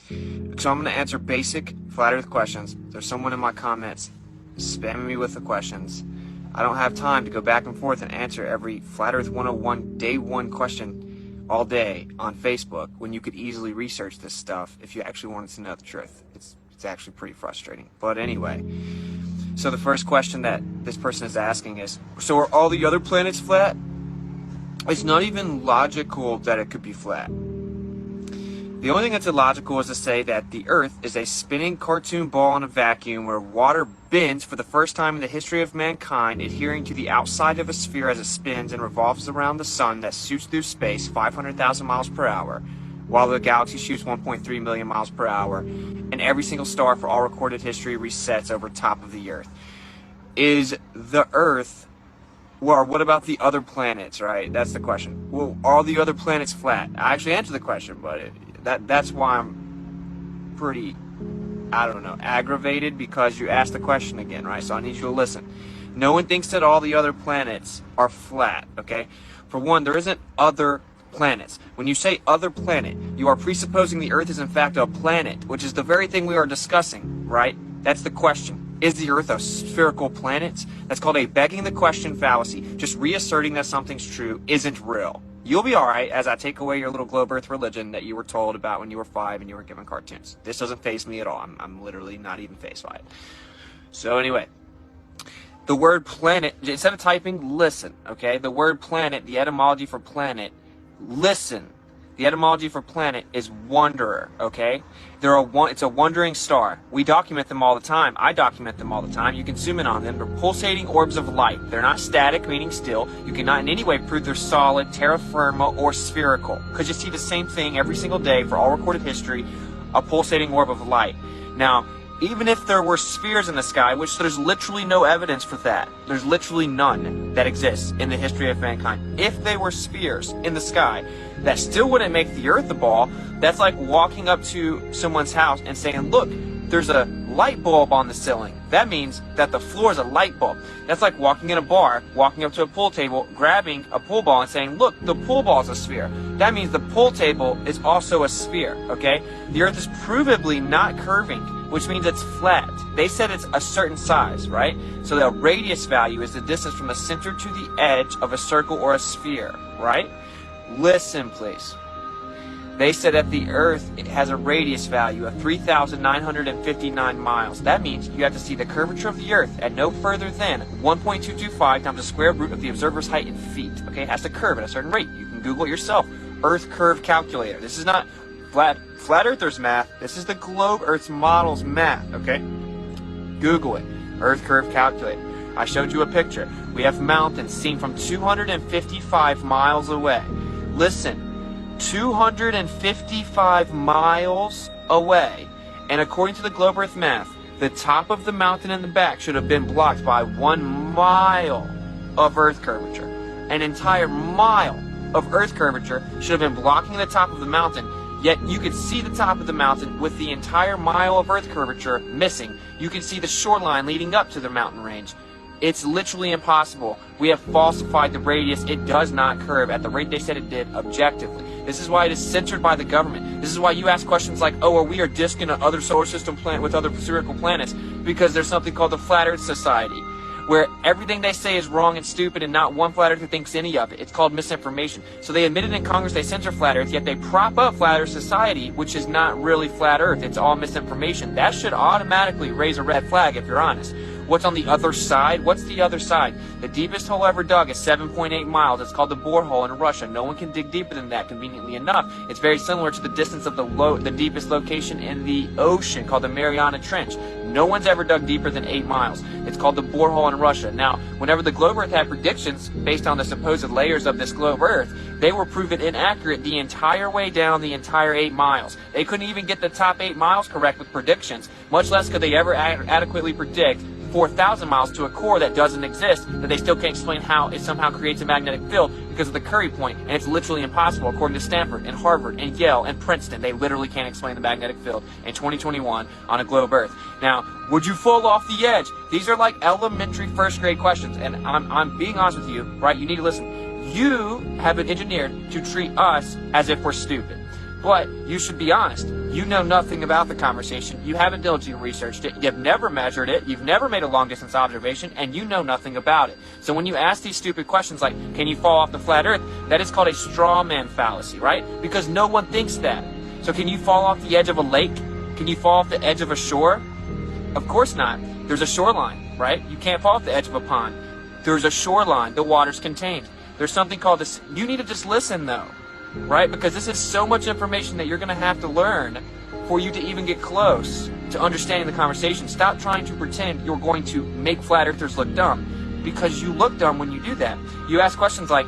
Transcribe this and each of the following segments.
So I'm going to answer basic flat earth questions. There's someone in my comments spamming me with the questions. I don't have time to go back and forth and answer every Flat Earth 101 day one question all day on Facebook when you could easily research this stuff if you actually wanted to know the truth. It's actually pretty frustrating. But anyway, so the first question that this person is asking is, so are all the other planets flat? It's not even logical that it could be flat. The only thing that's illogical is to say that the Earth is a spinning cartoon ball in a vacuum where water bends for the first time in the history of mankind, adhering to the outside of a sphere as it spins and revolves around the sun that shoots through space 500,000 miles per hour, while the galaxy shoots 1.3 million miles per hour, and every single star for all recorded history resets over top of the Earth. Is the Earth, well, what about the other planets, right? That's the question. Well, are the other planets flat? I actually answered the question, but that's why I'm pretty, I don't know, aggravated, because you asked the question again, right? So I need you to listen. No one thinks that all the other planets are flat, okay? For one, there isn't other planets. When you say other planet, you are presupposing the Earth is in fact a planet, which is the very thing we are discussing, right? That's the question. Is the Earth a spherical planet? That's called a begging the question fallacy. Just reasserting that something's true isn't real. You'll be alright as I take away your little globe Earth religion that you were told about when you were 5 and you were given cartoons. This doesn't faze me at all. I'm literally not even fazed by it. So anyway, the word planet, instead of typing listen, okay? The word planet, the etymology for planet, listen. The etymology for planet is wanderer, okay? It's a wandering star. We document them all the time. I document them all the time. You can zoom in on them. They're pulsating orbs of light. They're not static, meaning still. You cannot in any way prove they're solid, terra firma, or spherical, because you see the same thing every single day for all recorded history, a pulsating orb of light. Now, even if there were spheres in the sky, which there's literally no evidence for that. There's literally none that exists in the history of mankind. If they were spheres in the sky, that still wouldn't make the Earth a ball. That's like walking up to someone's house and saying, look, there's a light bulb on the ceiling. That means that the floor is a light bulb. That's like walking in a bar, walking up to a pool table, grabbing a pool ball and saying, look, the pool ball is a sphere. That means the pool table is also a sphere, okay? The Earth is provably not curving, which means it's flat. They said it's a certain size, right? So the radius value is the distance from the center to the edge of a circle or a sphere, right? Listen, please. They said that the Earth has a radius value of 3,959 miles. That means you have to see the curvature of the Earth at no further than 1.225 times the square root of the observer's height in feet. Okay, it has to curve at a certain rate. You can Google it yourself. Earth curve calculator. This is not flat earthers math. This is the globe Earth's models math, okay? Google it. Earth curve calculator. I showed you a picture. We have mountains seen from 255 miles away. Listen. 255 miles away, and according to the globe Earth math, the top of the mountain in the back should have been blocked by 1 mile of Earth curvature. An entire mile of Earth curvature should have been blocking the top of the mountain, yet you could see the top of the mountain with the entire mile of Earth curvature missing. You can see the shoreline leading up to the mountain range. It's literally impossible. We have falsified the radius. It does not curve at the rate they said it did objectively. This is why it is censored by the government. This is why you ask questions like, oh, are we a disk in another solar system planet with other spherical planets? Because there's something called the Flat Earth Society, where everything they say is wrong and stupid and not one flat earther thinks any of it. It's called misinformation. So they admitted in Congress they censor flat earth, yet they prop up Flat Earth Society, which is not really flat earth. It's all misinformation. That should automatically raise a red flag if you're honest. What's on the other side? What's the other side? The deepest hole ever dug is 7.8 miles. It's called the borehole in Russia. No one can dig deeper than that, conveniently enough. It's very similar to the distance of the deepest location in the ocean, called the Mariana Trench. No one's ever dug deeper than 8 miles. It's called the borehole in Russia. Now, whenever the globe Earth had predictions based on the supposed layers of this globe Earth, they were proven inaccurate the entire way down the entire 8 miles. They couldn't even get the top 8 miles correct with predictions, much less could they ever adequately predict 4,000 miles to a core that doesn't exist, that they still can't explain how it somehow creates a magnetic field because of the Curry point, and it's literally impossible according to Stanford and Harvard and Yale and Princeton. They literally can't explain the magnetic field in 2021 on a globe Earth. Now, would you fall off the edge? These are like elementary first grade questions, and I'm being honest with you, right? You need to listen. You have been engineered to treat us as if we're stupid. But you should be honest. You know nothing about the conversation. You haven't diligently researched it. You've never measured it. You've never made a long-distance observation, and you know nothing about it. So when you ask these stupid questions like, can you fall off the flat earth? That is called a straw man fallacy, right? Because no one thinks that. So can you fall off the edge of a lake? Can you fall off the edge of a shore? Of course not. There's a shoreline, right? You can't fall off the edge of a pond. There's a shoreline. The water's contained. There's something called this. You need to just listen, though, right? Because this is so much information that you're going to have to learn for you to even get close to understanding the conversation. Stop trying to pretend you're going to make flat earthers look dumb, because you look dumb when you do that. You ask questions like,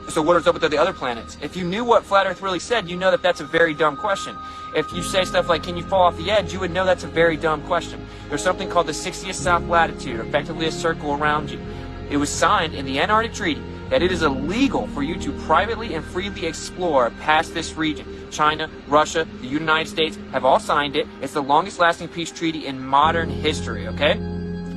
so what is up with the other planets? If you knew what flat earth really said, you know that that's a very dumb question. If you say stuff like, can you fall off the edge, you would know that's a very dumb question. There's something called the 60th south latitude, effectively a circle around you. It was signed in the Antarctic Treaty that it is illegal for you to privately and freely explore past this region. China, Russia, the United States have all signed it. It's the longest lasting peace treaty in modern history, okay?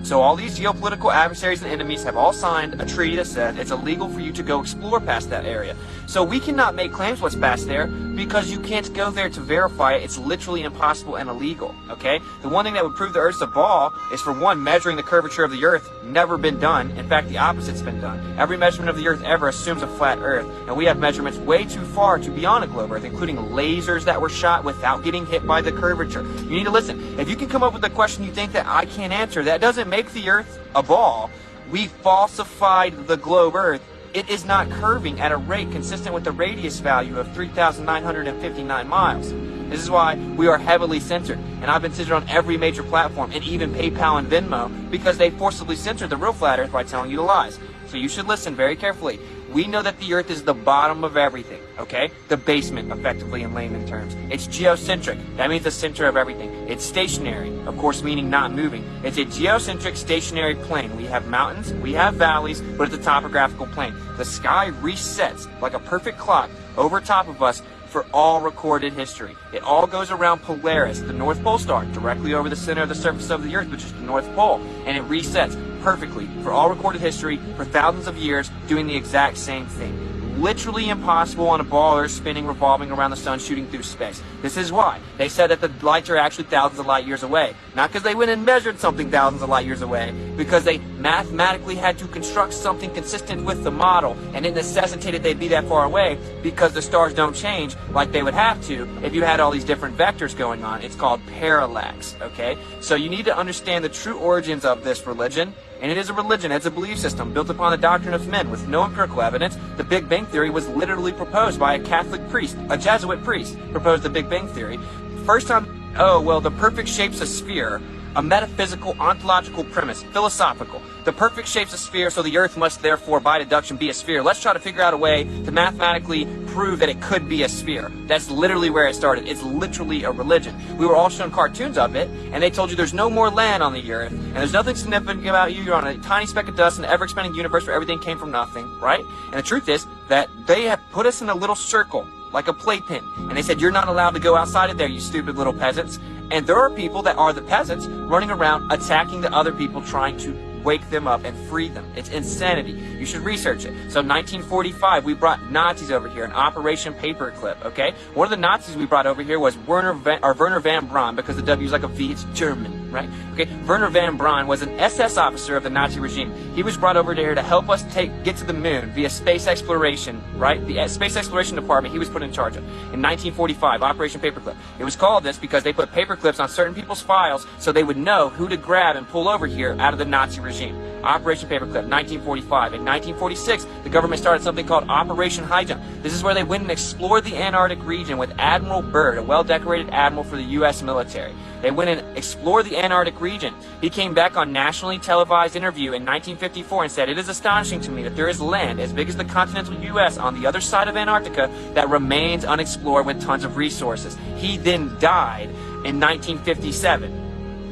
So all these geopolitical adversaries and enemies have all signed a treaty that says it's illegal for you to go explore past that area. So we cannot make claims what's past there because you can't go there to verify it. It's literally impossible and illegal, okay? The one thing that would prove the Earth's a ball is, for one, measuring the curvature of the Earth. Never been done. In fact, the opposite's been done. Every measurement of the Earth ever assumes a flat Earth, and we have measurements way too far to be on a globe Earth, including lasers that were shot without getting hit by the curvature. You need to listen. If you can come up with a question you think that I can't answer, that doesn't make the Earth a ball. We falsified the globe Earth. It is not curving at a rate consistent with the radius value of 3,959 miles. This is why we are heavily censored, and I've been censored on every major platform, and even PayPal and Venmo, because they forcibly censored the real flat Earth by telling you the lies. So you should listen very carefully. We know that the Earth is the bottom of everything, okay? The basement, effectively, in layman terms. It's geocentric. That means the center of everything. It's stationary, of course, meaning not moving. It's a geocentric stationary plane. We have mountains, we have valleys, but it's a topographical plane. The sky resets like a perfect clock over top of us for all recorded history. It all goes around Polaris, the North Pole star, directly over the center of the surface of the Earth, which is the North Pole, and it resets perfectly for all recorded history for thousands of years, doing the exact same thing. Literally impossible on a ball Earth spinning, revolving around the sun, shooting through space. This is why they said that the lights are actually thousands of light years away. Not because they went and measured something thousands of light years away, because they mathematically had to construct something consistent with the model, and it necessitated they'd be that far away because the stars don't change like they would have to if you had all these different vectors going on. It's called parallax, okay? So you need to understand the true origins of this religion. And it is a religion, it's a belief system built upon the doctrine of men with no empirical evidence. The Big Bang Theory was literally proposed by a Catholic priest, a Jesuit priest, proposed the Big Bang Theory. First time, the perfect shape's a sphere. A metaphysical, ontological premise, philosophical. The perfect shape's a sphere, so the Earth must therefore, by deduction, be a sphere. Let's try to figure out a way to mathematically prove that it could be a sphere. That's literally where it started. It's literally a religion. We were all shown cartoons of it, and they told you there's no more land on the Earth, and there's nothing significant about you. You're on a tiny speck of dust in the ever-expanding universe where everything came from nothing, right? And the truth is that they have put us in a little circle, like a playpen, and they said, you're not allowed to go outside of there, you stupid little peasants. And there are people that are the peasants running around attacking the other people, trying to wake them up and free them. It's insanity. You should research it. So 1945, we brought Nazis over here in Operation Paperclip, okay? One of the Nazis we brought over here was Werner van Braun, because the W is like a V, it's German, right? Okay, Werner van Braun was an SS officer of the Nazi regime. He was brought over here to help us get to the moon via space exploration, right? The Space Exploration Department he was put in charge of in 1945, Operation Paperclip. It was called this because they put paper clips on certain people's files so they would know who to grab and pull over here out of the Nazi regime. Operation Paperclip, 1945. In 1946, the government started something called Operation High Jump. This is where they went and explored the Antarctic region with Admiral Byrd, a well-decorated admiral for the U.S. military. They went and explored the Antarctic region. He came back on nationally televised interview in 1954 and said, "It is astonishing to me that there is land as big as the continental U.S. on the other side of Antarctica that remains unexplored with tons of resources." He then died in 1957.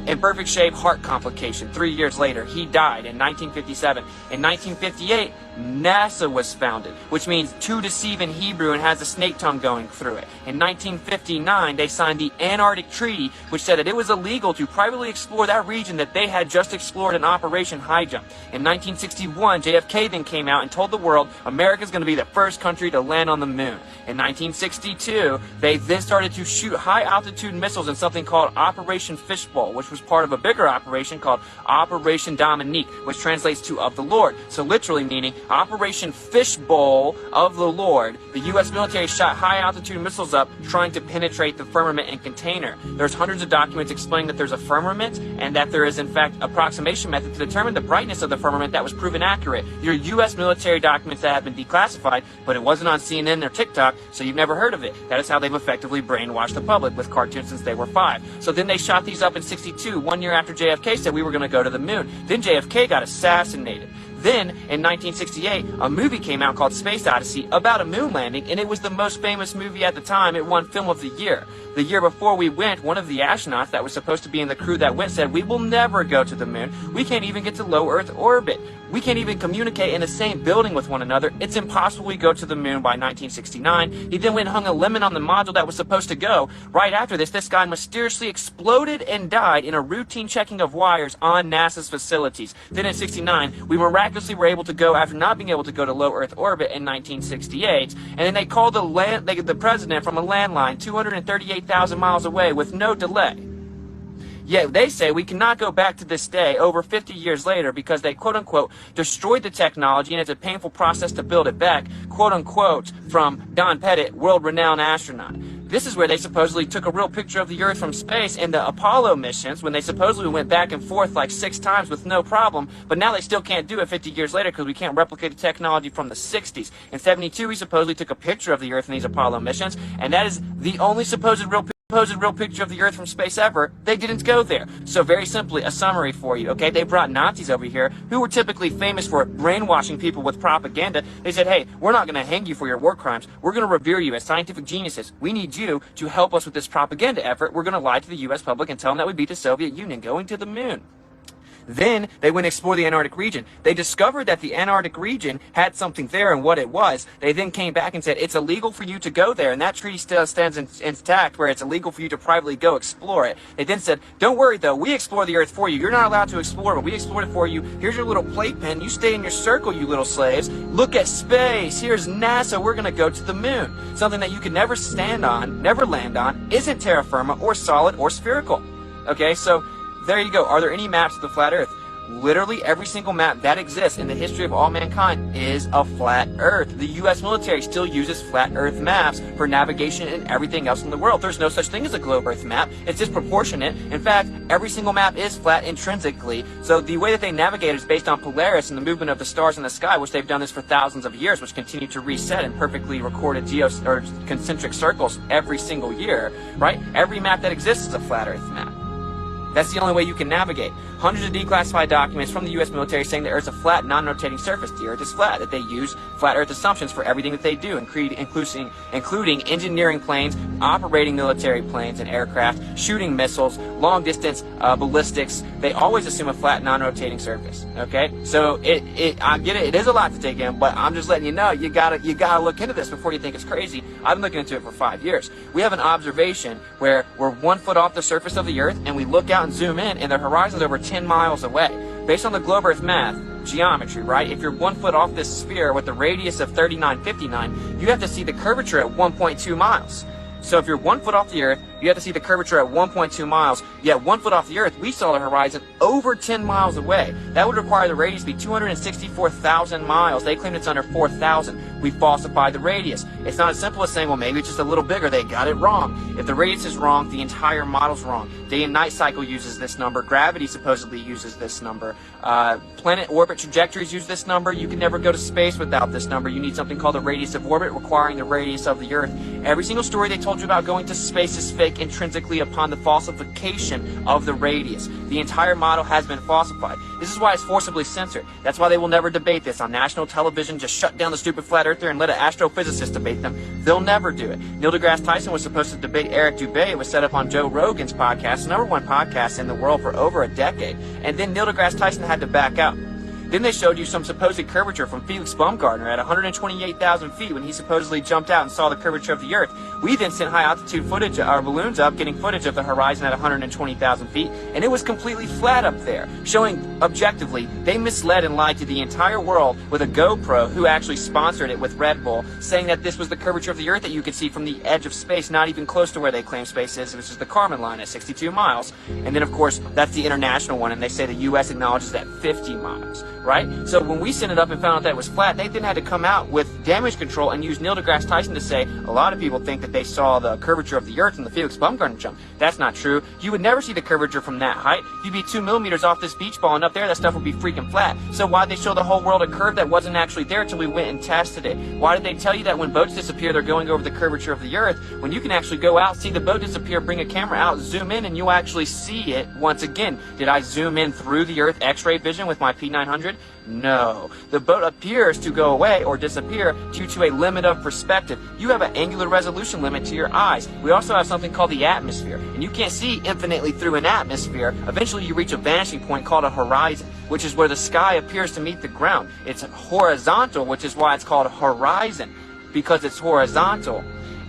In perfect shape, heart complication. 3 years later, he died in 1957. In 1958, NASA was founded, which means to deceive in Hebrew and has a snake tongue going through it. In 1959, they signed the Antarctic Treaty, which said that it was illegal to privately explore that region that they had just explored in Operation High Jump. In 1961, JFK then came out and told the world America's going to be the first country to land on the moon. In 1962, they then started to shoot high-altitude missiles in something called Operation Fishbowl, which was part of a bigger operation called Operation Dominique, which translates to of the Lord. So literally meaning Operation Fishbowl of the Lord. The U.S. military shot high-altitude missiles up trying to penetrate the firmament and container. There's hundreds of documents explaining that there's a firmament and that there is, in fact, approximation method to determine the brightness of the firmament that was proven accurate. There are U.S. military documents that have been declassified, but it wasn't on CNN or TikTok, so you've never heard of it. That is how they've effectively brainwashed the public with cartoons since they were 5. So then they shot these up in 62, 1 year after JFK said we were going to go to the moon. Then JFK got assassinated. Then, in 1968, a movie came out called Space Odyssey about a moon landing, and it was the most famous movie at the time. It won Film of the Year. The year before we went, one of the astronauts that was supposed to be in the crew that went said, "We will never go to the moon. We can't even get to low Earth orbit. We can't even communicate in the same building with one another. It's impossible we go to the moon by 1969. He then went and hung a lemon on the module that was supposed to go. Right after this guy mysteriously exploded and died in a routine checking of wires on NASA's facilities. Then in 69, we miraculously were able to go after not being able to go to low Earth orbit in 1968. And then they called the president from a landline 238,000 miles away with no delay. Yet they say we cannot go back to this day over 50 years later because they quote-unquote destroyed the technology and it's a painful process to build it back, quote-unquote, from Don Pettit, world-renowned astronaut. This is where they supposedly took a real picture of the Earth from space in the Apollo missions when they supposedly went back and forth like 6 times with no problem, but now they still can't do it 50 years later because we can't replicate the technology from the 60s. In 72, we supposedly took a picture of the Earth in these Apollo missions, and that is the only supposed real picture of the Earth from space ever. They didn't go there. So very simply, a summary for you, okay? They brought Nazis over here who were typically famous for brainwashing people with propaganda. They said, hey, we're not going to hang you for your war crimes. We're going to revere you as scientific geniuses. We need you to help us with this propaganda effort. We're going to lie to the U.S. public and tell them that we beat the Soviet Union going to the moon. Then they went to explore the Antarctic region. They discovered that the Antarctic region had something there and what it was. They then came back and said, it's illegal for you to go there. And that treaty still stands intact where it's illegal for you to privately go explore it. They then said, don't worry though, we explore the Earth for you. You're not allowed to explore, but we explored it for you. Here's your little playpen. You stay in your circle, you little slaves. Look at space. Here's NASA. We're going to go to the moon. Something that you can never stand on, never land on, isn't terra firma or solid or spherical. Okay, so there you go. Are there any maps of the flat Earth? Literally every single map that exists in the history of all mankind is a flat Earth. The U.S. military still uses flat Earth maps for navigation and everything else in the world. There's no such thing as a globe Earth map. It's disproportionate. In fact, every single map is flat intrinsically. So the way that they navigate is based on Polaris and the movement of the stars in the sky, which they've done this for thousands of years, which continue to reset in perfectly recorded concentric circles every single year, right? Every map that exists is a flat Earth map. That's the only way you can navigate. Hundreds of declassified documents from the U.S. military saying the Earth's a flat, non-rotating surface. The Earth is flat, that they use flat Earth assumptions for everything that they do, including engineering planes, operating military planes and aircraft, shooting missiles, long-distance ballistics. They always assume a flat, non-rotating surface. Okay, so I get it. It is a lot to take in, but I'm just letting you know you gotta look into this before you think it's crazy. I've been looking into it for 5 years. We have an observation where we're 1 foot off the surface of the Earth, and we look out and zoom in, and the horizon's over 10 miles away. Based on the globe Earth math, geometry, right? If you're 1 foot off this sphere with a radius of 3959, you have to see the curvature at 1.2 miles. So if you're 1 foot off the Earth, you have to see the curvature at 1.2 miles. Yet 1 foot off the Earth, we saw the horizon over 10 miles away. That would require the radius to be 264,000 miles. They claim it's under 4,000. We falsified the radius. It's not as simple as saying, well, maybe it's just a little bigger. They got it wrong. If the radius is wrong, the entire model's wrong. Day and night cycle uses this number. Gravity supposedly uses this number. Planet orbit trajectories use this number. You can never go to space without this number. You need something called the radius of orbit, requiring the radius of the Earth. Every single story they told you about going to space is fake intrinsically upon the falsification of the radius. The entire model has been falsified. This is why it's forcibly censored. That's why they will never debate this on national television. Just shut down the stupid flat earther and let an astrophysicist debate them. They'll never do it. Neil deGrasse Tyson was supposed to debate Eric Dubé. It was set up on Joe Rogan's podcast, the #1 podcast in the world for over a decade. And then Neil deGrasse Tyson had to back out. Then they showed you some supposed curvature from Felix Baumgartner at 128,000 feet when he supposedly jumped out and saw the curvature of the Earth. We then sent high altitude footage, our balloons up, getting footage of the horizon at 120,000 feet, and it was completely flat up there, showing objectively they misled and lied to the entire world with a GoPro, who actually sponsored it with Red Bull, saying that this was the curvature of the Earth that you could see from the edge of space, not even close to where they claim space is, which is the Kármán line at 62 miles. And then, of course, that's the international one, and they say the U.S. acknowledges that 50 miles, right? So when we sent it up and found out that it was flat, they then had to come out with damage control and use Neil deGrasse Tyson to say, a lot of people think that they saw the curvature of the Earth in the Felix Baumgartner jump. That's not true. You would never see the curvature from that height. You'd be 2 millimeters off this beach ball, and up there, that stuff would be freaking flat. So why'd they show the whole world a curve that wasn't actually there until we went and tested it? Why did they tell you that when boats disappear, they're going over the curvature of the Earth, when you can actually go out, see the boat disappear, bring a camera out, zoom in, and you'll actually see it once again? Did I zoom in through the Earth X-ray vision with my P900? No. The boat appears to go away or disappear due to a limit of perspective. You have an angular resolution limit to your eyes. We also have something called the atmosphere, and you can't see infinitely through an atmosphere. Eventually you reach a vanishing point called a horizon, which is where the sky appears to meet the ground. It's horizontal, which is why it's called horizon, because it's horizontal.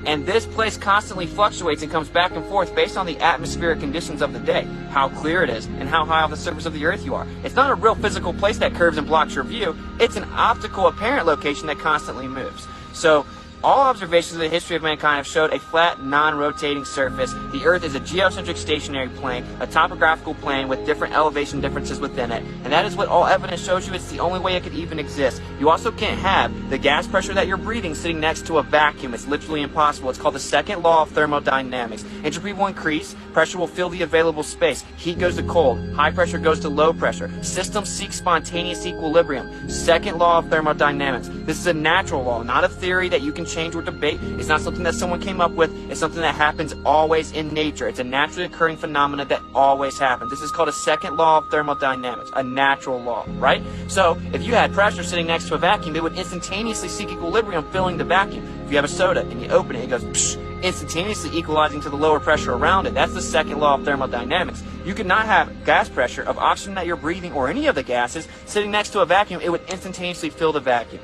And this place constantly fluctuates and comes back and forth based on the atmospheric conditions of the day, how clear it is, and how high off the surface of the Earth you are. It's not a real physical place that curves and blocks your view. It's an optical apparent location that constantly moves. So all observations of the history of mankind have showed a flat, non-rotating surface. The Earth is a geocentric stationary plane, a topographical plane with different elevation differences within it. And that is what all evidence shows you. It's the only way it could even exist. You also can't have the gas pressure that you're breathing sitting next to a vacuum. It's literally impossible. It's called the second law of thermodynamics. Entropy will increase, pressure will fill the available space, heat goes to cold, high pressure goes to low pressure. Systems seek spontaneous equilibrium. Second law of thermodynamics. This is a natural law, not a theory that you can change or debate. It's not something that someone came up with. It's something that happens always in nature. It's a naturally occurring phenomena that always happens. This is called a second law of thermodynamics, a natural law, right? So if you had pressure sitting next to a vacuum, it would instantaneously seek equilibrium, filling the vacuum. If you have a soda and you open it, it goes psh, instantaneously equalizing to the lower pressure around it. That's the second law of thermodynamics. You could not have gas pressure of oxygen that you're breathing or any of the gases sitting next to a vacuum. It would instantaneously fill the vacuum.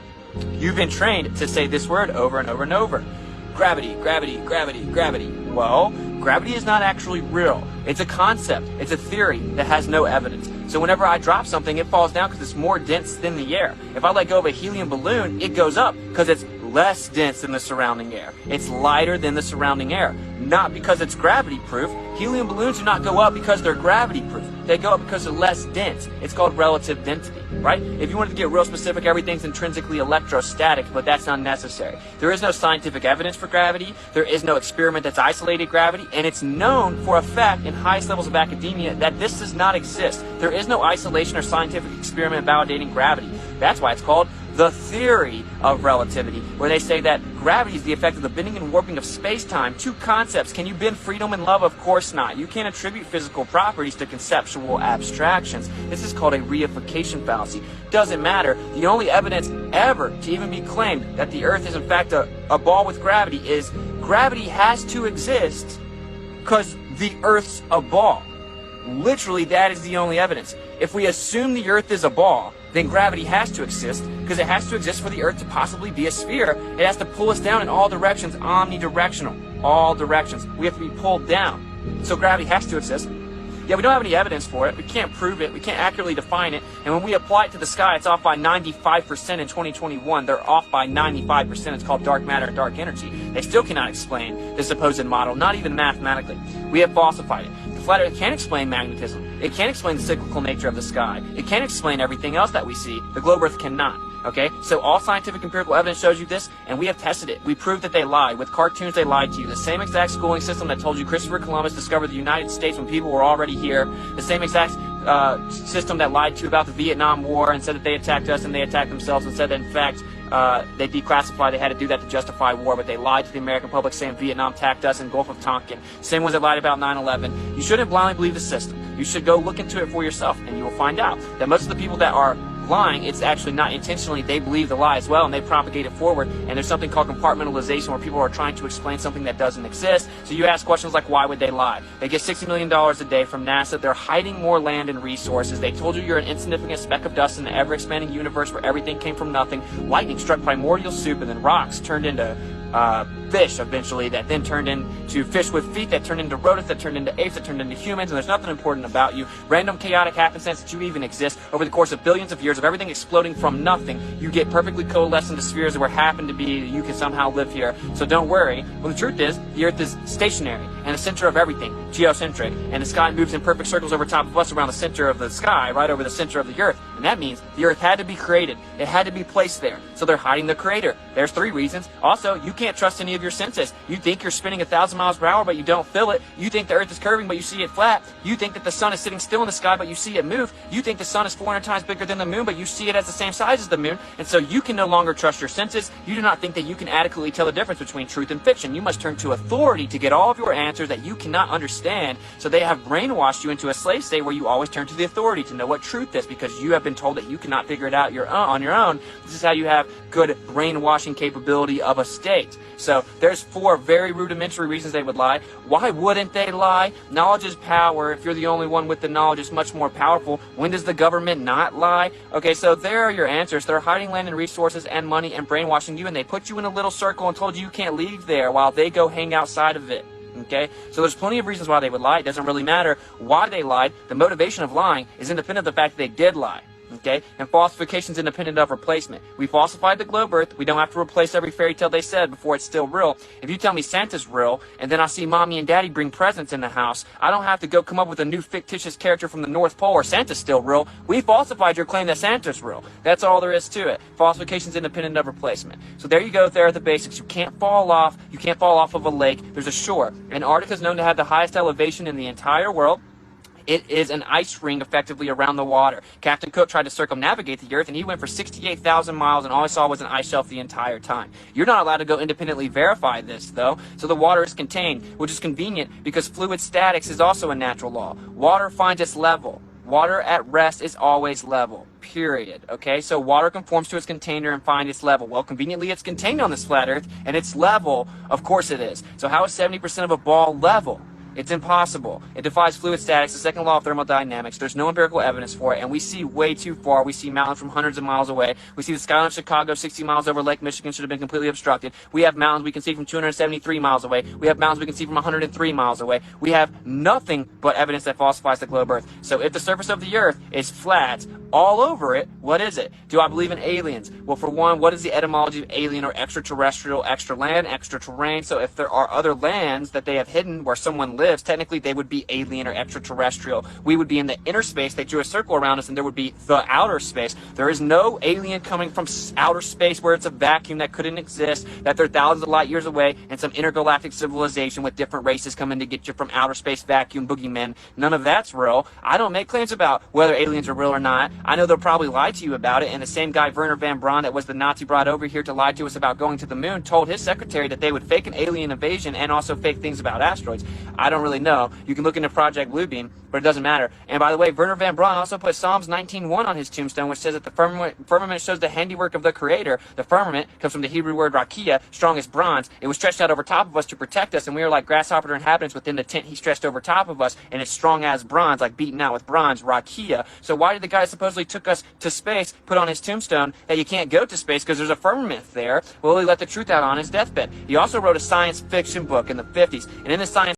You've been trained to say this word over and over and over. Gravity, gravity, gravity, gravity. Well, gravity is not actually real. It's a concept. It's a theory that has no evidence. So whenever I drop something, it falls down because it's more dense than the air. If I let go of a helium balloon, it goes up because it's less dense than the surrounding air. It's lighter than the surrounding air. Not because it's gravity proof. Helium balloons do not go up because they're gravity proof. They go up because they're less dense. It's called relative density, right? If you wanted to get real specific, everything's intrinsically electrostatic, but that's unnecessary. There is no scientific evidence for gravity. There is no experiment that's isolated gravity, and it's known for a fact in highest levels of academia that this does not exist. There is no isolation or scientific experiment validating gravity. That's why it's called the theory of relativity, where they say that gravity is the effect of the bending and warping of space-time. Two concepts. Can you bend freedom and love? Of course not. You can't attribute physical properties to conceptual abstractions. This is called a reification fallacy. Doesn't matter. The only evidence ever to even be claimed that the Earth is in fact a ball with gravity is gravity has to exist because the Earth's a ball. Literally, that is the only evidence. If we assume the Earth is a ball, then gravity has to exist because it has to exist for the Earth to possibly be a sphere. It has to pull us down in all directions, omnidirectional, all directions. We have to be pulled down. So gravity has to exist. Yeah, we don't have any evidence for it. We can't prove it. We can't accurately define it. And when we apply it to the sky, it's off by 95% in 2021. They're off by 95%. It's called dark matter and dark energy. They still cannot explain the supposed model, not even mathematically. We have falsified it. The flat Earth can't explain magnetism. It can't explain the cyclical nature of the sky. It can't explain everything else that we see. The globe Earth cannot. Okay, so all scientific empirical evidence shows you this, and we have tested it. We proved that they lied. With cartoons, they lied to you. The same exact schooling system that told you Christopher Columbus discovered the United States when people were already here. The same exact system that lied to you about the Vietnam War and said that they attacked us and they attacked themselves and said that, in fact, they declassified, they had to do that to justify war, but they lied to the American public saying Vietnam attacked us in Gulf of Tonkin. Same ones that lied about 9/11. You shouldn't blindly believe the system. You should go look into it for yourself, and you will find out that most of the people that are lying, it's actually not intentionally. They believe the lie as well, and they propagate it forward. And there's something called compartmentalization, where people are trying to explain something that doesn't exist. So you ask questions like, why would they lie? They get $60 million a day from NASA. They're hiding more land and resources. They told you you're an insignificant speck of dust in the ever-expanding universe where everything came from nothing. Lightning struck primordial soup, and then rocks turned into fish eventually, that then turned into fish with feet, that turned into rodents, that turned into apes, that turned into humans, and there's nothing important about you. Random chaotic happenstance that you even exist over the course of billions of years of everything exploding from nothing. You get perfectly coalesced into spheres where happen to be you can somehow live here. So don't worry. Well, the truth is, the Earth is stationary and the center of everything, geocentric, and the sky moves in perfect circles over top of us around the center of the sky, right over the center of the Earth. And that means the Earth had to be created. It had to be placed there. So they're hiding the creator. There's 3 reasons. Also, you can't trust any of your senses. You think you're spinning 1,000 miles per hour, but you don't feel it. You think the Earth is curving, but you see it flat. You think that the sun is sitting still in the sky, but you see it move. You think the sun is 400 times bigger than the moon, but you see it as the same size as the moon. And so you can no longer trust your senses. You do not think that you can adequately tell the difference between truth and fiction. You must turn to authority to get all of your answers that you cannot understand. So they have brainwashed you into a slave state where you always turn to the authority to know what truth is, because you have been told that you cannot figure it out on your own. This is how you have good brainwashing capability of a state. So there's 4 very rudimentary reasons they would lie. Why wouldn't they lie? Knowledge is power. If you're the only one with the knowledge, it's much more powerful. When does the government not lie? Okay, so there are your answers. They're hiding land and resources and money and brainwashing you, and they put you in a little circle and told you you can't leave there while they go hang outside of it. Okay, so there's plenty of reasons why they would lie. It doesn't really matter why they lied. The motivation of lying is independent of the fact that they did lie. Okay, and falsification is independent of replacement. We falsified the globe Earth. We don't have to replace every fairy tale they said before it's still real. If you tell me Santa's real, and then I see mommy and daddy bring presents in the house, I don't have to go come up with a new fictitious character from the North Pole or Santa's still real. We falsified your claim that Santa's real. That's all there is to it. Falsification is independent of replacement. So there you go. There are the basics. You can't fall off. You can't fall off of a lake. There's a shore. Antarctica is known to have the highest elevation in the entire world. It is an ice ring effectively around the water. Captain Cook tried to circumnavigate the Earth, and he went for 68,000 miles, and all he saw was an ice shelf the entire time. You're not allowed to go independently verify this, though, so the water is contained, which is convenient because fluid statics is also a natural law. Water finds its level. Water at rest is always level, period. Okay, so water conforms to its container and finds its level. Well, conveniently, it's contained on this flat Earth, and it's level. Of course it is. So how is 70% of a ball level? It's impossible. It defies fluid statics, the second law of thermodynamics. There's no empirical evidence for it, and we see way too far. We see mountains from hundreds of miles away. We see the skyline of Chicago 60 miles over Lake Michigan should have been completely obstructed. We have mountains we can see from 273 miles away. We have mountains we can see from 103 miles away. We have nothing but evidence that falsifies the globe Earth. So if the surface of the Earth is flat all over it, what is it? Do I believe in aliens? Well, for one, what is the etymology of alien or extraterrestrial? Extra land, extra terrain. So if there are other lands that they have hidden where someone lives, technically they would be alien or extraterrestrial. We would be in the inner space. They drew a circle around us, and there would be the outer space. There is no alien coming from outer space where it's a vacuum that couldn't exist, that they're thousands of light years away, and some intergalactic civilization with different races coming to get you from outer space vacuum boogeymen. None of that's real. I don't make claims about whether aliens are real or not. I know they'll probably lie to you about it, and the same guy, Werner von Braun, that was the Nazi brought over here to lie to us about going to the moon, told his secretary that they would fake an alien invasion and also fake things about asteroids. I don't really know. You can look into Project Bluebeam, but it doesn't matter. And by the way, Werner von Braun also put Psalms 19:1 on his tombstone, which says that the firmament shows the handiwork of the Creator. The firmament comes from the Hebrew word rakia, strong as bronze. It was stretched out over top of us to protect us, and we were like grasshopper inhabitants within the tent he stretched over top of us, and it's strong as bronze, like beaten out with bronze, rakia. So why did the guy supposedly took us to space put on his tombstone that you can't go to space because there's a firmament there? Well, he let the truth out on his deathbed. He also wrote a science fiction book in the 50s, and in the science